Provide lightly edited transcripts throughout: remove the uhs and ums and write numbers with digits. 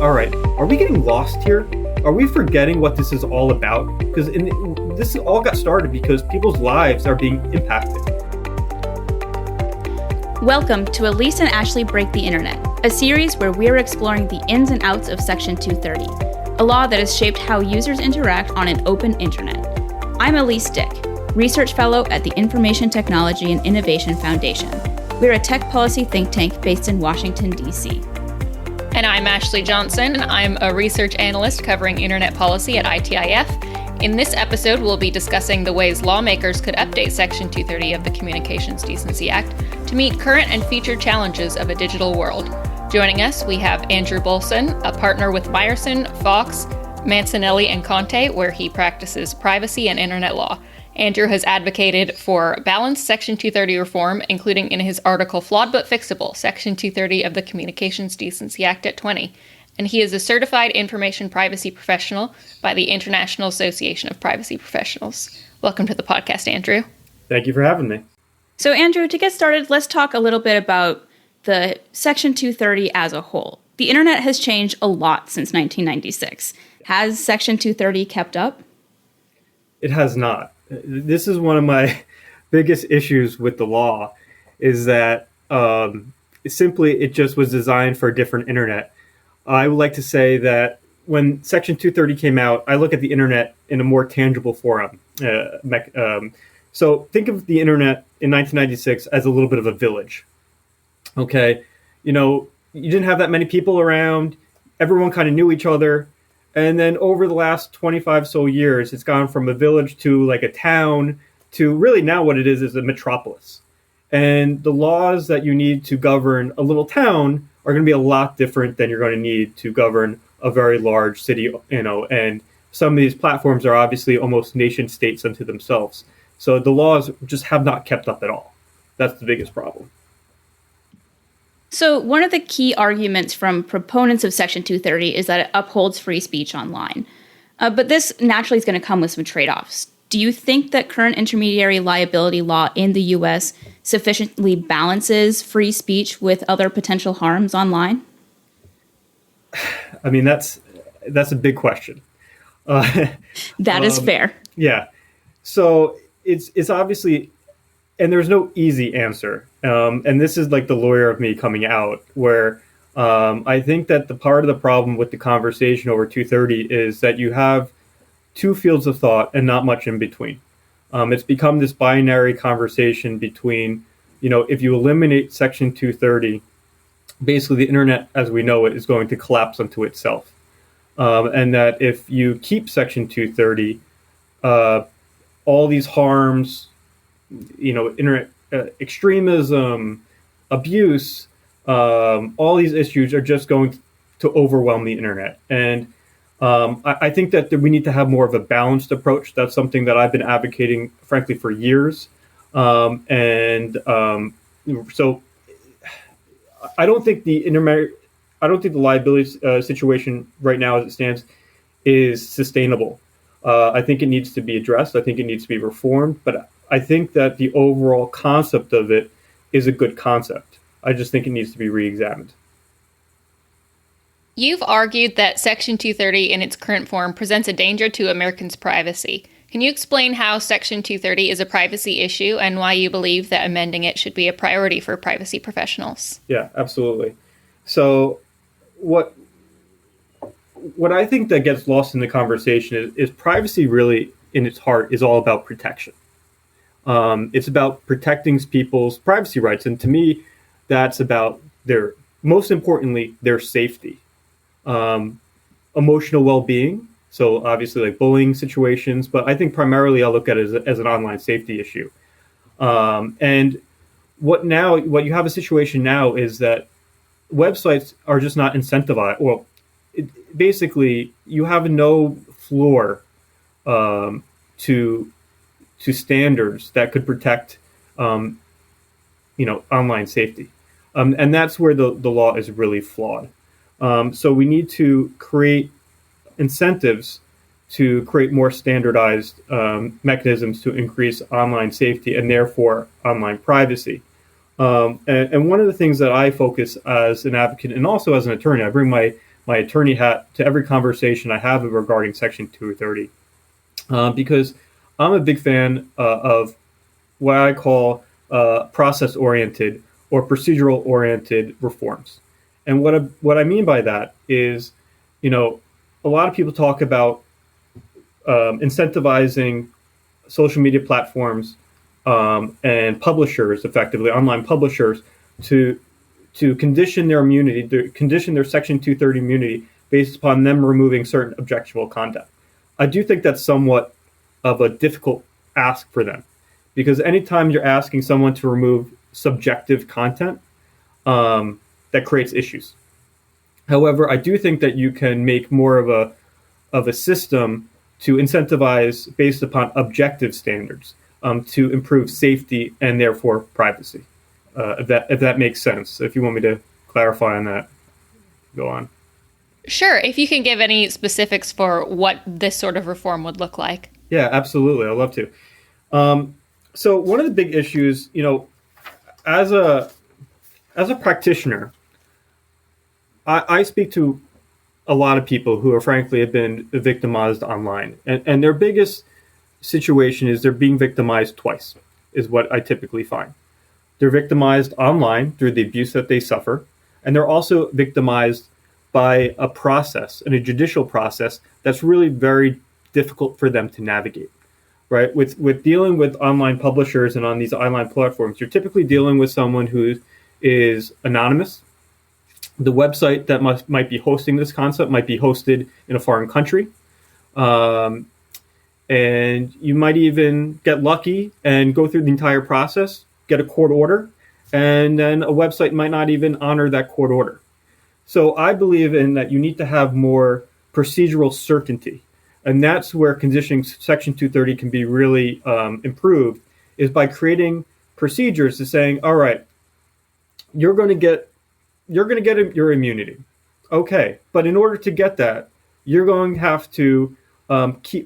All right, are we getting lost here? Are we forgetting what this is all about? Because this all got started because people's lives are being impacted. Welcome to Ellysse and Ashley Break the Internet, a series where we're exploring the ins and outs of Section 230, a law that has shaped how users interact on an open internet. I'm Ellysse Dick, Research Fellow at the Information Technology and Innovation Foundation. We're a TechPolicy think tank based in Washington, D.C. And I'm Ashley Johnson. I'm a research analyst covering internet policy at ITIF. In this episode, we'll be discussing the ways lawmakers could update Section 230 of the Communications Decency Act to meet current and future challenges of a digital world. Joining us, we have Andrew Bolson, a partner with Meyerson, Fox, Mancinelli, and Conte, where he practices privacy and internet law. Andrew has advocated for balanced Section 230 reform, including in his article Flawed But Fixable, Section 230 of the Communications Decency Act at 20. And he is a certified information privacy professional by the International Association of Privacy Professionals. Welcome to the podcast, Andrew. Thank you for having me. So, Andrew, to get started, let's talk a little bit about the Section 230 as a whole. The internet has changed a lot since 1996. Has Section 230 kept up? It has not. This is one of my biggest issues with the law, is that it just was designed for a different internet. I would like to say that when Section 230 came out, I look at the internet in a more tangible forum. So think of the internet in 1996 as a little bit of a village. Okay, you didn't have that many people around. Everyone kind of knew each other. And then over the last 25 so years, it's gone from a village to like a town to really now what it is a metropolis. And the laws that you need to govern a little town are going to be a lot different than you're going to need to govern a very large city, and some of these platforms are obviously almost nation states unto themselves. So the laws just have not kept up at all. That's the biggest problem. So one of the key arguments from proponents of Section 230 is that it upholds free speech online. But this naturally is going to come with some trade-offs. Do you think that current intermediary liability law in the U.S. sufficiently balances free speech with other potential harms online? I mean, that's a big question. That is fair. Yeah. So it's obviously, and there's no easy answer. And this is like the lawyer of me coming out, where I think that the part of the problem with the conversation over 230 is that you have two fields of thought and not much in between. It's become this binary conversation between, if you eliminate Section 230, basically the internet as we know it is going to collapse unto itself. And that if you keep Section 230, all these harms, internet extremism, abuse, all these issues are just going to overwhelm the internet. And I think that we need to have more of a balanced approach. That's something that I've been advocating, frankly, for years. So I don't think the liability situation right now as it stands is sustainable. I think it needs to be addressed. I think it needs to be reformed. But I think that the overall concept of it is a good concept. I just think it needs to be re-examined. You've argued that Section 230 in its current form presents a danger to Americans' privacy. Can you explain how Section 230 is a privacy issue and why you believe that amending it should be a priority for privacy professionals? Yeah, absolutely. So what I think that gets lost in the conversation is privacy really in its heart is all about protection. It's about protecting people's privacy rights. And to me, that's about most importantly, their safety, emotional well-being. So obviously like bullying situations, but I think primarily I'll look at it as an online safety issue. And what you have a situation now is that websites are just not incentivized. Well, basically you have no floor to standards that could protect, online safety. And that's where the law is really flawed. So we need to create incentives to create more standardized mechanisms to increase online safety and therefore online privacy. And one of the things that I focus as an advocate and also as an attorney, I bring my my attorney hat to every conversation I have regarding Section 230, because I'm a big fan of what I call process-oriented or procedural-oriented reforms. And what I mean by that is, a lot of people talk about incentivizing social media platforms and publishers, effectively online publishers, to condition their immunity, to condition their Section 230 immunity based upon them removing certain objectionable content. I do think that's somewhat of a difficult ask for them, because anytime you're asking someone to remove subjective content, that creates issues. However, I do think that you can make more of a system to incentivize based upon objective standards to improve safety and therefore privacy. If that makes sense. If you want me to clarify on that, go on. Sure. If you can give any specifics for what this sort of reform would look like. Yeah, absolutely. I'd love to. So one of the big issues, as a practitioner, I speak to a lot of people who are frankly have been victimized online, and their biggest situation is they're being victimized twice, is what I typically find. They're victimized online through the abuse that they suffer, and they're also victimized by a process and a judicial process that's really very difficult for them to navigate. Right? With dealing with online publishers and on these online platforms, you're typically dealing with someone who is anonymous. The website that might be hosting this concept might be hosted in a foreign country. And you might even get lucky and go through the entire process, get a court order, and then a website might not even honor that court order. So I believe in that you need to have more procedural certainty. And that's where conditioning Section 230 can be really improved, is by creating procedures to saying, all right, you're going to get your immunity. Okay, but in order to get that, you're going to have to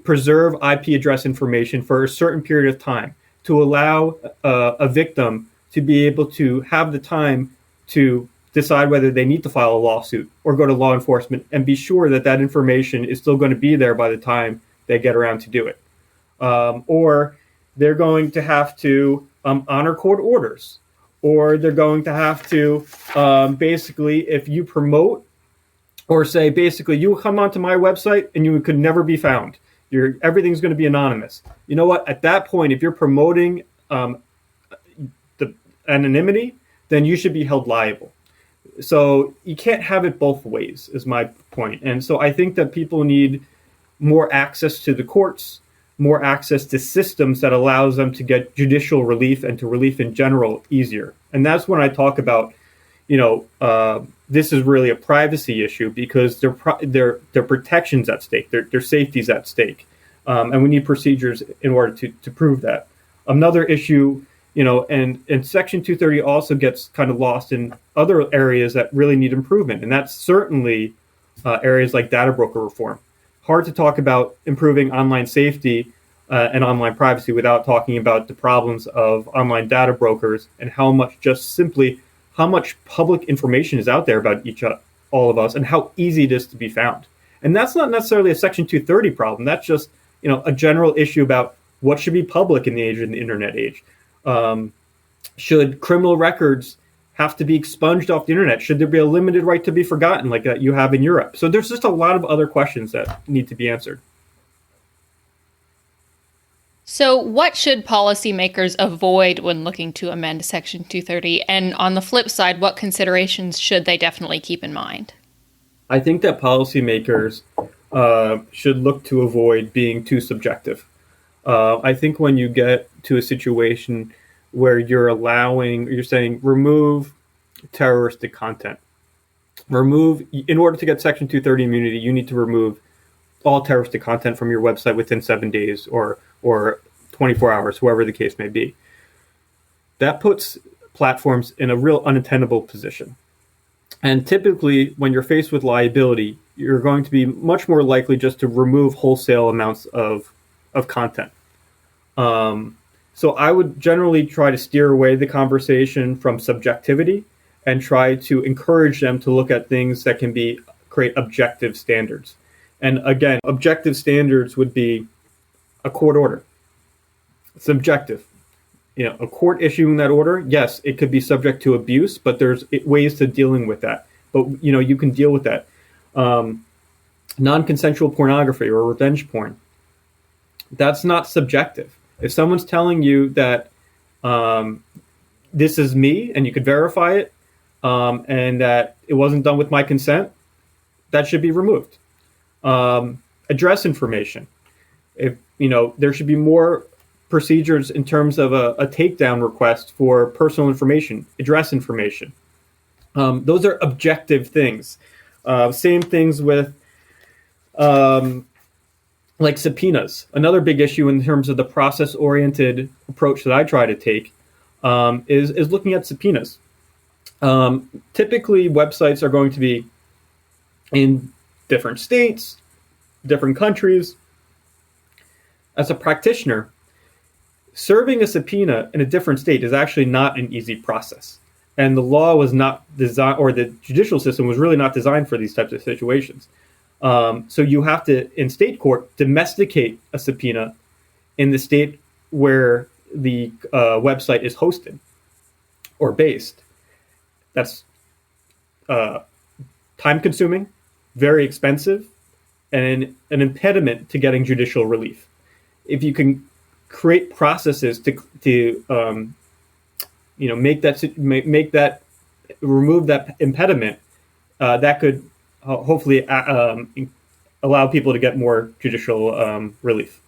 preserve IP address information for a certain period of time to allow a victim to be able to have the time to decide whether they need to file a lawsuit or go to law enforcement and be sure that that information is still going to be there by the time they get around to do it. Or they're going to have to honor court orders, or they're going to have to basically, if you promote or say, basically, you come onto my website and you could never be found. Everything's going to be anonymous. You know what? At that point, if you're promoting the anonymity, then you should be held liable. So you can't have it both ways, is my point. And so I think that people need more access to the courts, more access to systems that allows them to get judicial relief and to relief in general easier. And that's when I talk about, this is really a privacy issue, because their protection's at stake, their safety's at stake. And we need procedures in order to prove that. Another issue, and Section 230 also gets kind of lost in other areas that really need improvement. And that's certainly areas like data broker reform. Hard to talk about improving online safety and online privacy without talking about the problems of online data brokers and how much public information is out there about all of us and how easy it is to be found. And that's not necessarily a Section 230 problem. That's just, a general issue about what should be public in the internet age. Should criminal records have to be expunged off the internet? Should there be a limited right to be forgotten like that you have in Europe? So there's just a lot of other questions that need to be answered. So what should policymakers avoid when looking to amend Section 230? And on the flip side, what considerations should they definitely keep in mind? I think that policymakers should look to avoid being too subjective. I think when you get to a situation where you're saying remove terroristic content, in order to get Section 230 immunity, you need to remove all terroristic content from your website within 7 days or 24 hours, whoever the case may be. That puts platforms in a real unattainable position. And typically, when you're faced with liability, you're going to be much more likely just to remove wholesale amounts of content. So I would generally try to steer away the conversation from subjectivity and try to encourage them to look at things that can be create objective standards. And again, objective standards would be a court order. It's objective. A court issuing that order, yes, it could be subject to abuse, but there's ways to dealing with that. But, you can deal with that. Non-consensual pornography or revenge porn, that's not subjective. If someone's telling you that this is me and you could verify it and that it wasn't done with my consent, that should be removed. Address information. If there should be more procedures in terms of a takedown request for personal information, address information. Those are objective things. Same things with like subpoenas. Another big issue in terms of the process-oriented approach that I try to take is looking at subpoenas. Typically, websites are going to be in different states, different countries. As a practitioner, serving a subpoena in a different state is actually not an easy process. And the law was not designed, or the judicial system was really not designed for these types of situations. So you have to, in state court, domesticate a subpoena in the state where the website is hosted or based. That's time-consuming, very expensive, and an impediment to getting judicial relief. If you can create processes to remove that impediment, that could hopefully allow people to get more judicial relief.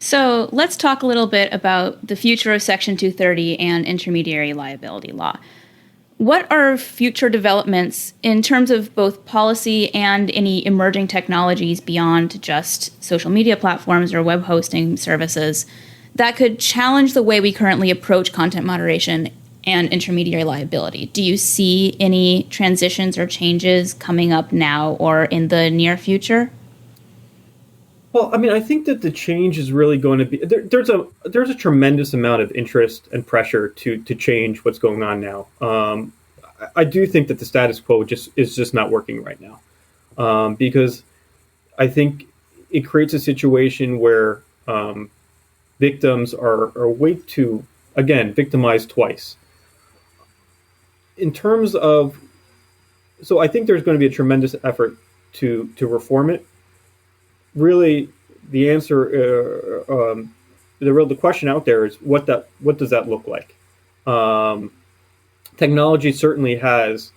So let's talk a little bit about the future of Section 230 and intermediary liability law. What are future developments in terms of both policy and any emerging technologies beyond just social media platforms or web hosting services that could challenge the way we currently approach content moderation and intermediary liability? Do you see any transitions or changes coming up now or in the near future? Well, I think that the change is really going to be there's a tremendous amount of interest and pressure to change what's going on now. I do think that the status quo is just not working right now, because I think it creates a situation where victims are way too, again, victimized twice. In terms of, so I think there's going to be a tremendous effort to reform it. Really, the answer, the question out there is what does that look like? Technology certainly has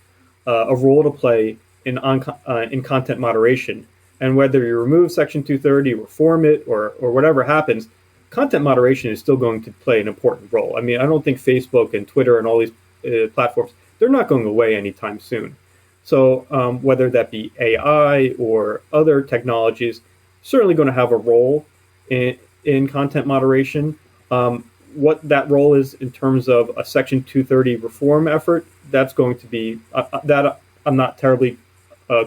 a role to play in content moderation, and whether you remove Section 230, reform it, or whatever happens, content moderation is still going to play an important role. I don't think Facebook and Twitter and all these platforms, they're not going away anytime soon. So whether that be AI or other technologies, certainly going to have a role in content moderation. What that role is in terms of a Section 230 reform effort, that's going to be that I'm not terribly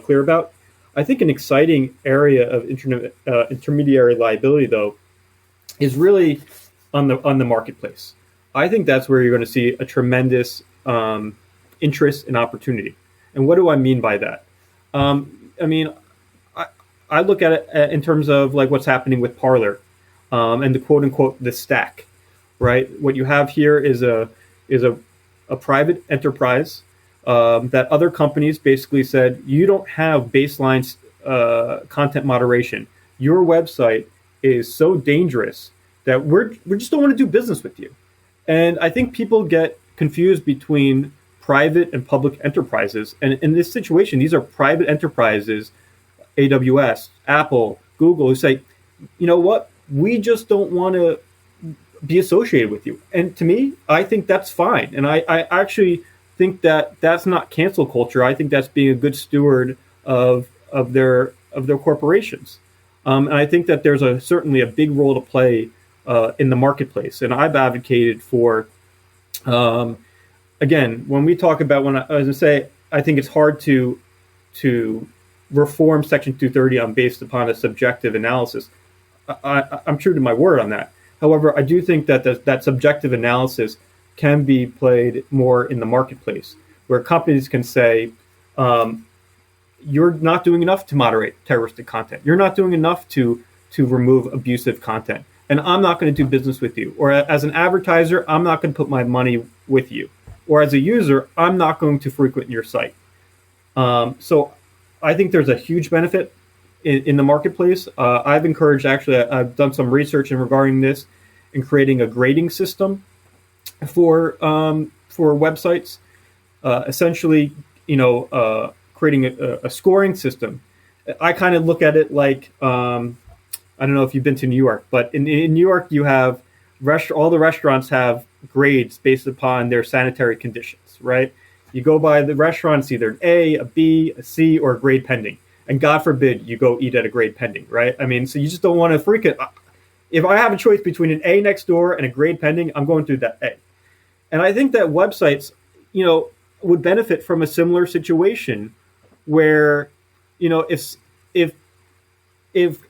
clear about. I think an exciting area of intermediary liability, though, is really on the marketplace. I think that's where you're going to see a tremendous interest and opportunity. And what do I mean by that? I look at it in terms of like what's happening with Parler and the quote unquote the stack, right? What you have here is a private enterprise that other companies basically said, you don't have baseline content moderation. Your website is so dangerous that we just don't want to do business with you. And I think people get confused between private and public enterprises. And in this situation, these are private enterprises, AWS, Apple, Google, who say, you know what, we just don't want to be associated with you. And to me, I think that's fine. And I actually think that that's not cancel culture. I think that's being a good steward of their corporations. And I think that there's certainly a big role to play in the marketplace. And I've advocated for, again, when we talk about, I think it's hard to reform Section 230 based upon a subjective analysis. I'm true to my word on that. However, I do think that that subjective analysis can be played more in the marketplace. where companies can say, you're not doing enough to moderate terroristic content. You're not doing enough to remove abusive content. And I'm not going to do business with you. Or as an advertiser, I'm not going to put my money with you. Or as a user, I'm not going to frequent your site. So I think there's a huge benefit in the marketplace. I've encouraged, actually, I've done some research in regarding this in creating a grading system for websites. Essentially, creating a scoring system. I kind of look at it like, I don't know if you've been to New York, but in New York, you have all the restaurants have grades based upon their sanitary conditions, right? You go by the restaurants, either an A, a B, a C, or a grade pending. And God forbid you go eat at a grade pending, right? I mean, so you just don't want to freak it. If I have a choice between an A next door and a grade pending, I'm going through that A. And I think that websites, would benefit from a similar situation where, if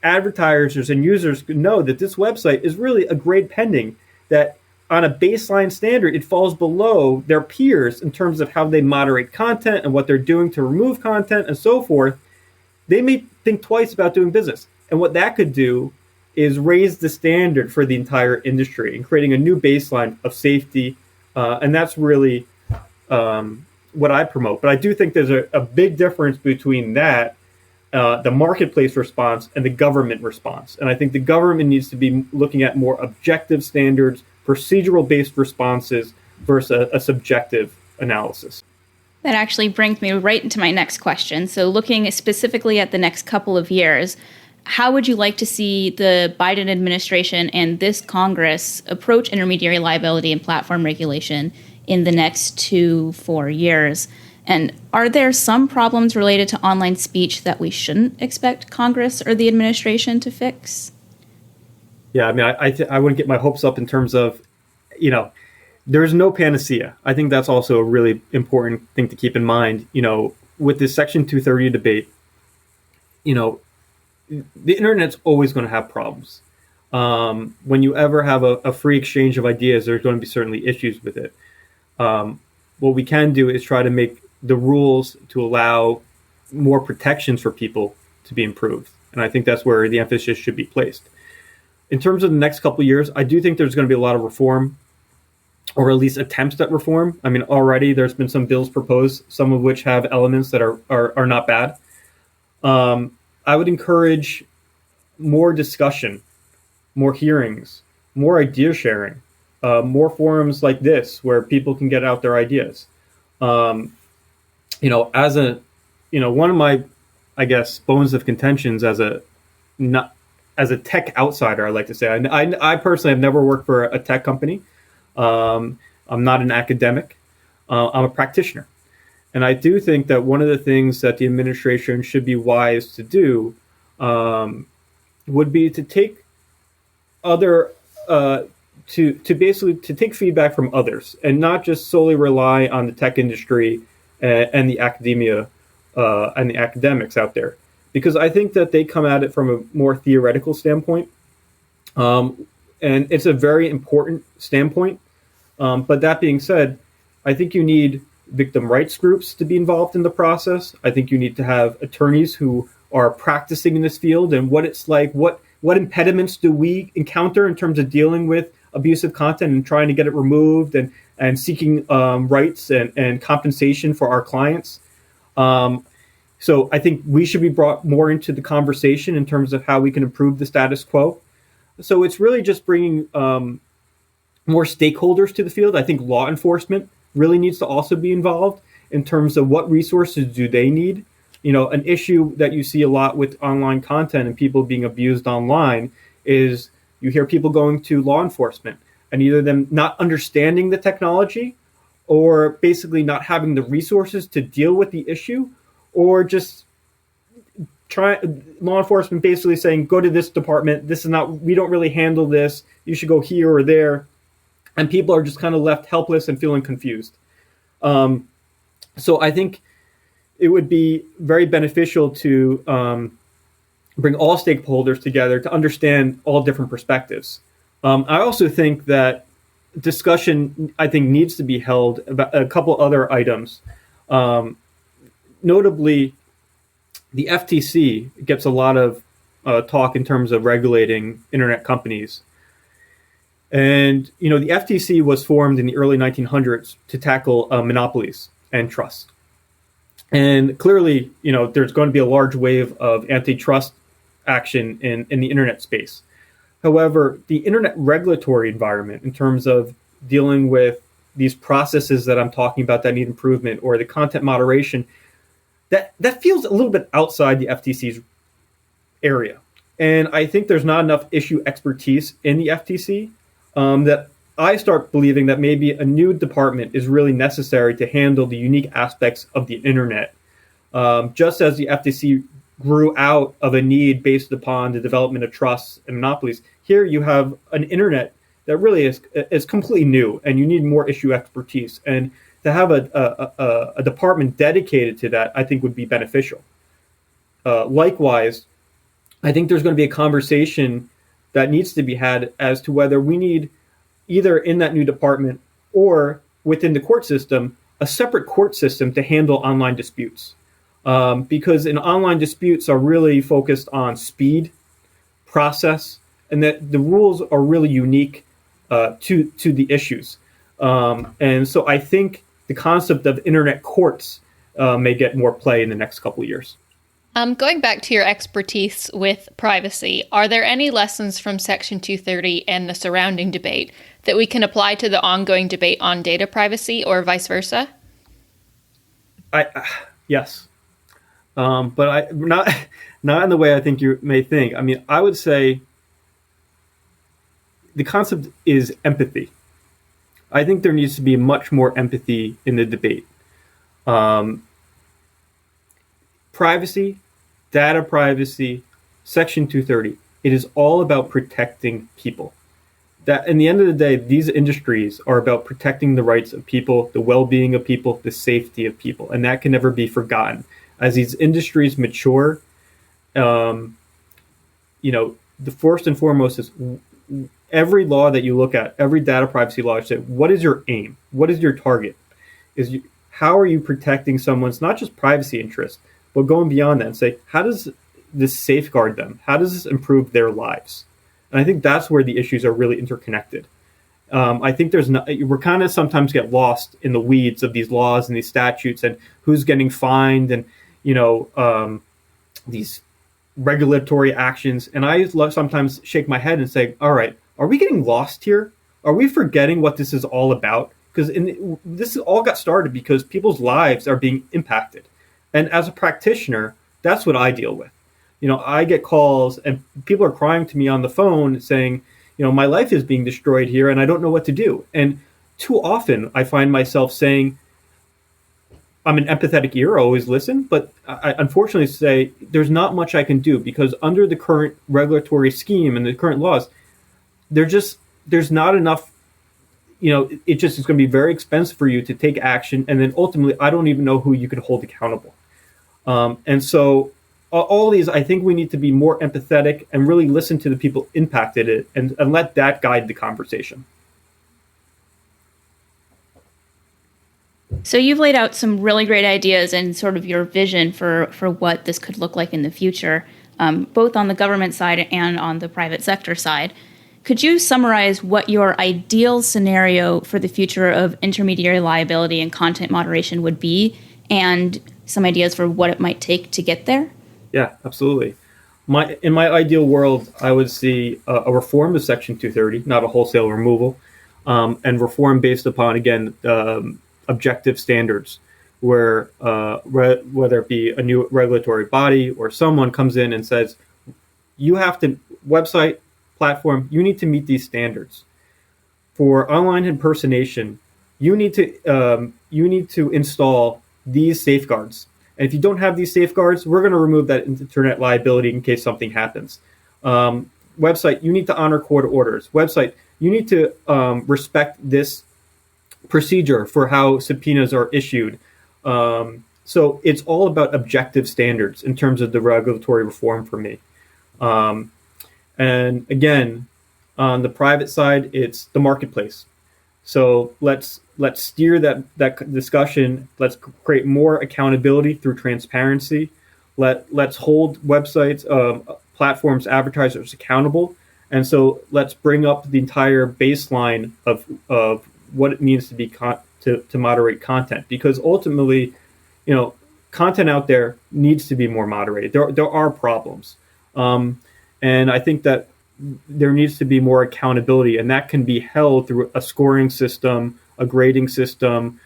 advertisers and users know that this website is really a grade pending, that on a baseline standard, it falls below their peers in terms of how they moderate content and what they're doing to remove content and so forth, they may think twice about doing business. And what that could do is raise the standard for the entire industry and creating a new baseline of safety. And that's really what I promote. But I do think there's a big difference between that, the marketplace response, and the government response. And I think the government needs to be looking at more objective standards, procedural-based responses versus a subjective analysis. That actually brings me right into my next question. So looking specifically at the next couple of years, how would you like to see the Biden administration and this Congress approach intermediary liability and platform regulation in the next 2-4 years? And are there some problems related to online speech that we shouldn't expect Congress or the administration to fix? Yeah, I mean, I wouldn't get my hopes up in terms of, there's no panacea. I think that's also a really important thing to keep in mind. With this Section 230 debate, the internet's always going to have problems. When you ever have a free exchange of ideas, there's going to be certainly issues with it. What we can do is try to make the rules to allow more protections for people to be improved. And I think that's where the emphasis should be placed. In terms of the next couple of years, I do think there's going to be a lot of reform, or at least attempts at reform. I mean, already there's been some bills proposed, some of which have elements that are not bad. I would encourage more discussion, more hearings, more idea sharing, more forums like this where people can get out their ideas. One of my, I guess, bones of contentions as a tech outsider, I like to say, I personally have never worked for a tech company. I'm not an academic. I'm a practitioner. And I do think that one of the things that the administration should be wise to do would be to take take feedback from others and not just solely rely on the tech industry and the academia and the academics out there. Because I think that they come at it from a more theoretical standpoint. And it's a very important standpoint. But that being said, I think you need victim rights groups to be involved in the process. I think you need to have attorneys who are practicing in this field and what it's like, what impediments do we encounter in terms of dealing with abusive content and trying to get it removed and seeking rights and compensation for our clients. So I think we should be brought more into the conversation in terms of how we can improve the status quo. So it's really just bringing more stakeholders to the field. I think law enforcement really needs to also be involved in terms of what resources do they need. An issue that you see a lot with online content and people being abused online is you hear people going to law enforcement and either them not understanding the technology or basically not having the resources to deal with the issue, or just law enforcement basically saying, go to this department. We don't really handle this. You should go here or there. And people are just kind of left helpless and feeling confused. So I think it would be very beneficial to bring all stakeholders together to understand all different perspectives. I also think that discussion, needs to be held about a couple other items. Notably, the FTC gets a lot of talk in terms of regulating internet companies. And, the FTC was formed in the early 1900s to tackle monopolies and trusts. And clearly, there's going to be a large wave of antitrust action in the internet space. However, the internet regulatory environment, in terms of dealing with these processes that I'm talking about that need improvement, or the content moderation, that feels a little bit outside the FTC's area. And I think there's not enough issue expertise in the FTC that I start believing that maybe a new department is really necessary to handle the unique aspects of the internet. Just as the FTC grew out of a need based upon the development of trusts and monopolies, here you have an internet that really is completely new, and you need more issue expertise. And to have a department dedicated to that, I think would be beneficial. Likewise, I think there's going to be a conversation that needs to be had as to whether we need, either in that new department or within the court system, a separate court system to handle online disputes. Because online disputes are really focused on speed, process, and that the rules are really unique to the issues. And so I think the concept of internet courts may get more play in the next couple of years. Going back to your expertise with privacy, are there any lessons from Section 230 and the surrounding debate that we can apply to the ongoing debate on data privacy, or vice versa? Yes. But not in the way I think you may think. I mean, I would say the concept is empathy. I think there needs to be much more empathy in the debate. Privacy, data privacy, Section 230, it is all about protecting people. That, in the end of the day, these industries are about protecting the rights of people, the well-being of people, the safety of people, and that can never be forgotten. As these industries mature, the first and foremost is every law that you look at, every data privacy law, say, what is your aim? What is your target? How are you protecting someone's not just privacy interest, but going beyond that and say, how does this safeguard them? How does this improve their lives? And I think that's where the issues are really interconnected. I think we're kind of sometimes get lost in the weeds of these laws and these statutes and who's getting fined and, these regulatory actions. And I sometimes shake my head and say, all right, are we getting lost here? Are we forgetting what this is all about? Because this all got started because people's lives are being impacted. And as a practitioner, that's what I deal with. I get calls and people are crying to me on the phone saying, my life is being destroyed here and I don't know what to do. And too often I find myself saying, I'm an empathetic ear, I always listen, but I unfortunately say there's not much I can do because under the current regulatory scheme and the current laws, there's not enough, it just is going to be very expensive for you to take action. And then ultimately, I don't even know who you could hold accountable. And so all these, I think we need to be more empathetic and really listen to the people impacted it and let that guide the conversation. So you've laid out some really great ideas and sort of your vision for what this could look like in the future, both on the government side and on the private sector side. Could you summarize what your ideal scenario for the future of intermediary liability and content moderation would be, and some ideas for what it might take to get there? Yeah, absolutely. In my ideal world, I would see a reform of Section 230, not a wholesale removal, and reform based upon, again, objective standards, where whether it be a new regulatory body or someone comes in and says, you have to, website, platform, you need to meet these standards. For online impersonation, you need to install these safeguards. And if you don't have these safeguards, we're going to remove that internet liability in case something happens. Website, you need to honor court orders. Website, you need to respect this procedure for how subpoenas are issued. So it's all about objective standards in terms of the regulatory reform for me. And again, on the private side, it's the marketplace. So let's steer that discussion. Let's create more accountability through transparency. Let's hold websites, platforms, advertisers accountable. And so let's bring up the entire baseline of what it means to be to moderate content, because ultimately, content out there needs to be more moderated. There are problems, and I think that there needs to be more accountability, and that can be held through a scoring system, a grading system,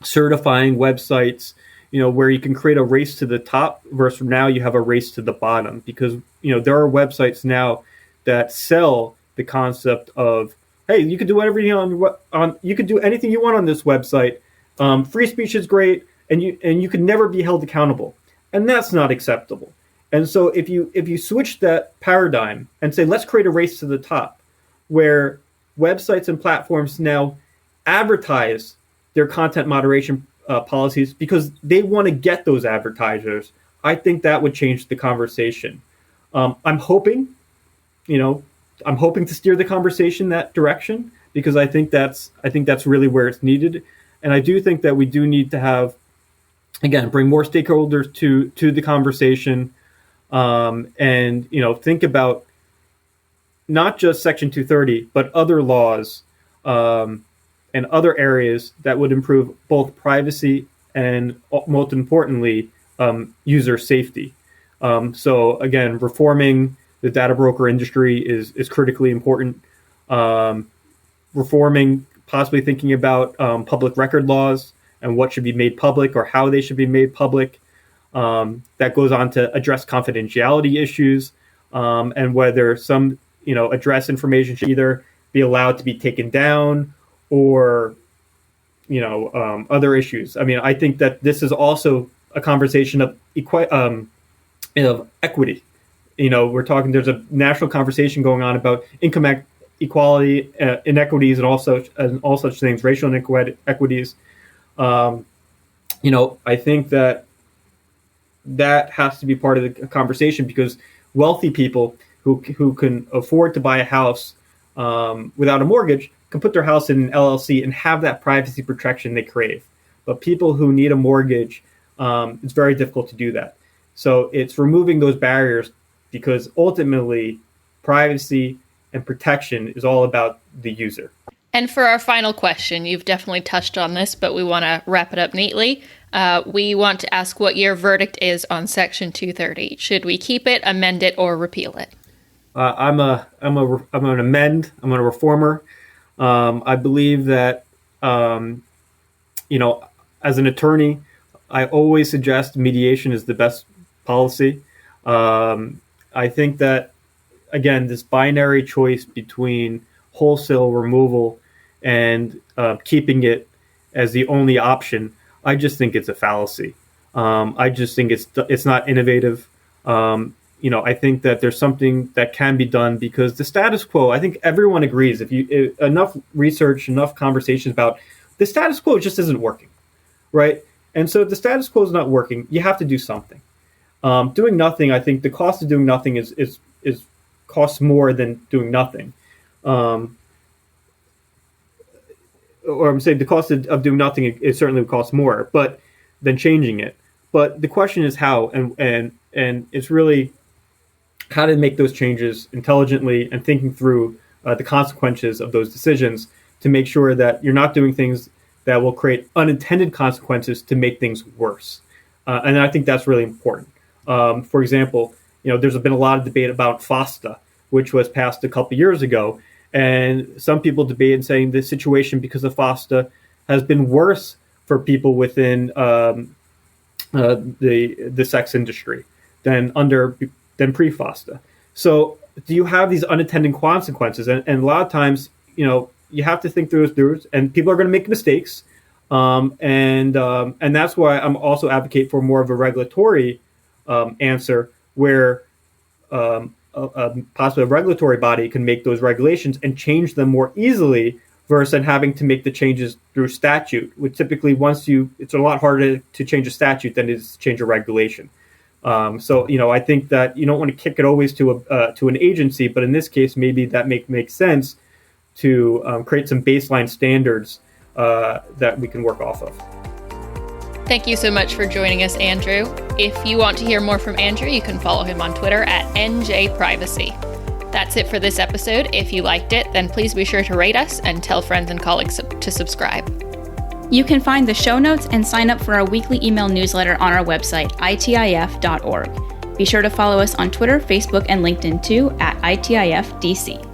certifying websites, where you can create a race to the top versus now you have a race to the bottom, because, there are websites now that sell the concept of, hey, you can do whatever you want you can do anything you want on this website. Free speech is great, and you can never be held accountable, and that's not acceptable. And so if you switch that paradigm and say, let's create a race to the top, where websites and platforms now advertise their content moderation policies because they want to get those advertisers, I think that would change the conversation. I'm hoping to steer the conversation that direction, because I think that's really where it's needed. And I do think that we do need to have, again, bring more stakeholders to the conversation, and think about not just Section 230, but other laws and other areas that would improve both privacy and, most importantly, user safety. So again, reforming the data broker industry is critically important. Reforming, possibly thinking about public record laws and what should be made public or how they should be made public. That goes on to address confidentiality issues, and whether some address information should either be allowed to be taken down or other issues. I mean, I think that this is also a conversation of equity. We're talking. There's a national conversation going on about income equality, inequities, and all such things, racial inequities. I think that has to be part of the conversation, because wealthy people who can afford to buy a house without a mortgage can put their house in an LLC and have that privacy protection they crave. But people who need a mortgage, it's very difficult to do that. So it's removing those barriers, because ultimately privacy and protection is all about the user. And for our final question, you've definitely touched on this, but we want to wrap it up neatly. We want to ask what your verdict is on Section 230. Should we keep it, amend it, or repeal it? I'm an amend. I'm a reformer. I believe that, as an attorney, I always suggest mediation is the best policy. I think that, again, this binary choice between wholesale removal and keeping it as the only option, I just think it's a fallacy. I just think it's not innovative. I think that there's something that can be done, because the status quo, I think everyone agrees, enough research, enough conversations about the status quo just isn't working, right? And so if the status quo is not working, you have to do something. Doing nothing, I think the cost of doing nothing is costs more than doing nothing. Or I'm saying the cost of doing nothing is certainly costs more, but than changing it. But the question is how, and it's really how to make those changes intelligently and thinking through the consequences of those decisions to make sure that you're not doing things that will create unintended consequences to make things worse. And I think that's really important. For example, there's been a lot of debate about FOSTA, which was passed a couple years ago. And some people debate and saying the situation because of FOSTA has been worse for people within the sex industry than pre-FOSTA. So do you have these unintended consequences? And a lot of times, you have to think through, and people are going to make mistakes. And that's why I'm also advocate for more of a regulatory answer, where possibly a regulatory body can make those regulations and change them more easily, versus having to make the changes through statute, which typically it's a lot harder to change a statute than it is to change a regulation. So I think that you don't want to kick it always to an agency, but in this case, maybe that makes sense to create some baseline standards that we can work off of. Thank you so much for joining us, Andrew. If you want to hear more from Andrew, you can follow him on Twitter at NJPrivacy. That's it for this episode. If you liked it, then please be sure to rate us and tell friends and colleagues to subscribe. You can find the show notes and sign up for our weekly email newsletter on our website, itif.org. Be sure to follow us on Twitter, Facebook, and LinkedIn too at ITIFDC.